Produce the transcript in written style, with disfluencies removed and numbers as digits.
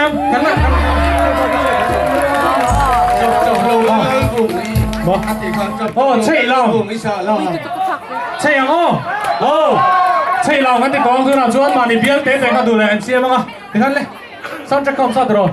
em cắn lại chạy lòng chạy lòng chạy lòng kan ti kong tu na chuan mani biang te te ka du le an siam anga ti kan le sound check kom sa dro